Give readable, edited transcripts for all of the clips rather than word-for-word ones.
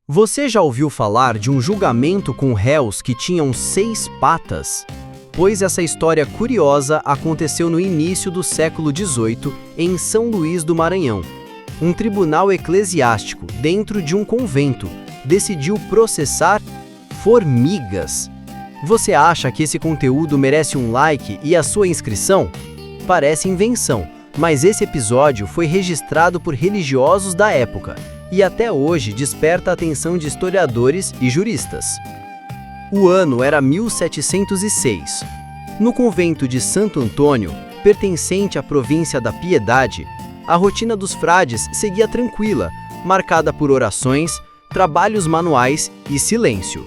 Você já ouviu falar de um julgamento com réus que tinham 6 patas? Pois essa história curiosa aconteceu no início do século XVIII, em São Luís do Maranhão. Um tribunal eclesiástico, dentro de um convento, decidiu processar formigas. Você acha que esse conteúdo merece um like e a sua inscrição? Parece invenção, mas esse episódio foi registrado por religiosos da época e até hoje desperta a atenção de historiadores e juristas. O ano era 1706. No convento de Santo Antônio, pertencente à província da Piedade, a rotina dos frades seguia tranquila, marcada por orações, trabalhos manuais e silêncio.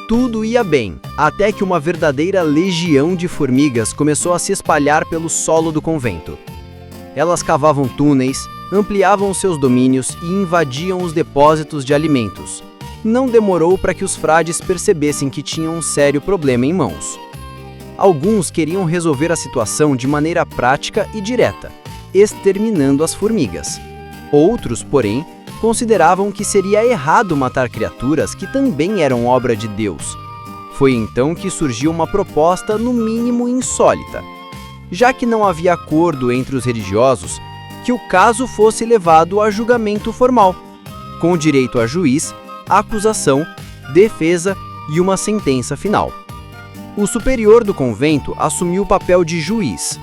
Tudo ia bem, até que uma verdadeira legião de formigas começou a se espalhar pelo solo do convento. Elas cavavam túneis, ampliavam seus domínios e invadiam os depósitos de alimentos. Não demorou para que os frades percebessem que tinham um sério problema em mãos. Alguns queriam resolver a situação de maneira prática e direta, exterminando as formigas. Outros, porém, consideravam que seria errado matar criaturas que também eram obra de Deus. Foi então que surgiu uma proposta no mínimo insólita. Já que não havia acordo entre os religiosos, que o caso fosse levado a julgamento formal, com direito a juiz, acusação, defesa e uma sentença final. O superior do convento assumiu o papel de juiz.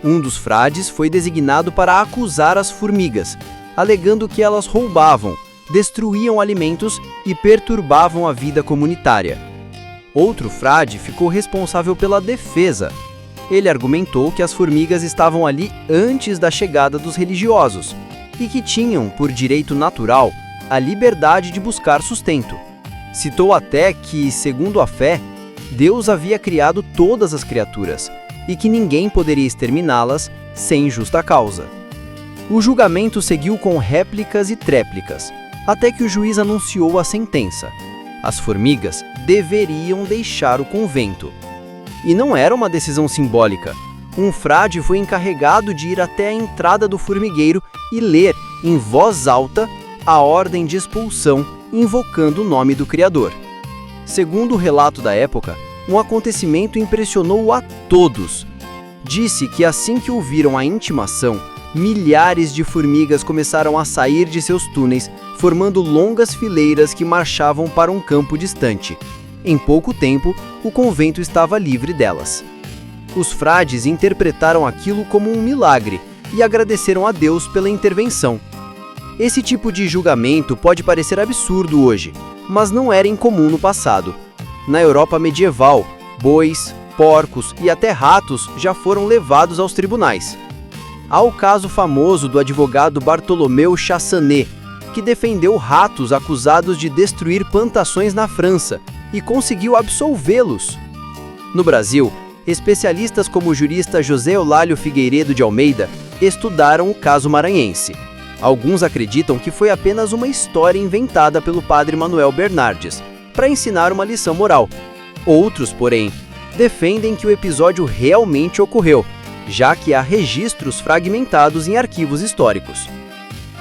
Um dos frades foi designado para acusar as formigas, alegando que elas roubavam, destruíam alimentos e perturbavam a vida comunitária. Outro frade ficou responsável pela defesa. Ele argumentou que as formigas estavam ali antes da chegada dos religiosos e que tinham, por direito natural, a liberdade de buscar sustento. Citou até que, segundo a fé, Deus havia criado todas as criaturas e que ninguém poderia exterminá-las sem justa causa. O julgamento seguiu com réplicas e tréplicas, até que o juiz anunciou a sentença. As formigas deveriam deixar o convento. E não era uma decisão simbólica. Um frade foi encarregado de ir até a entrada do formigueiro e ler, em voz alta, a ordem de expulsão, invocando o nome do Criador. Segundo o relato da época, um acontecimento impressionou a todos. Disse que assim que ouviram a intimação, milhares de formigas começaram a sair de seus túneis, formando longas fileiras que marchavam para um campo distante. Em pouco tempo, o convento estava livre delas. Os frades interpretaram aquilo como um milagre e agradeceram a Deus pela intervenção. Esse tipo de julgamento pode parecer absurdo hoje, mas não era incomum no passado. Na Europa medieval, bois, porcos e até ratos já foram levados aos tribunais. Há o caso famoso do advogado Bartolomeu Chassanet, que defendeu ratos acusados de destruir plantações na França e conseguiu absolvê-los. No Brasil, especialistas como o jurista José Eulálio Figueiredo de Almeida estudaram o caso maranhense. Alguns acreditam que foi apenas uma história inventada pelo padre Manuel Bernardes, para ensinar uma lição moral. Outros, porém, defendem que o episódio realmente ocorreu, já que há registros fragmentados em arquivos históricos.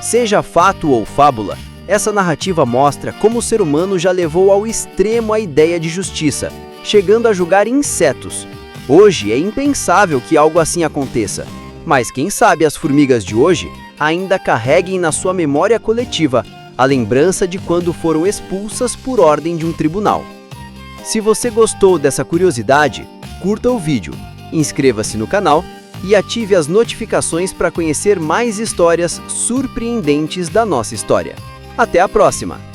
Seja fato ou fábula, essa narrativa mostra como o ser humano já levou ao extremo a ideia de justiça, chegando a julgar insetos. Hoje é impensável que algo assim aconteça, mas quem sabe as formigas de hoje ainda carreguem na sua memória coletiva a lembrança de quando foram expulsas por ordem de um tribunal. Se você gostou dessa curiosidade, curta o vídeo, inscreva-se no canal e ative as notificações para conhecer mais histórias surpreendentes da nossa história. Até a próxima!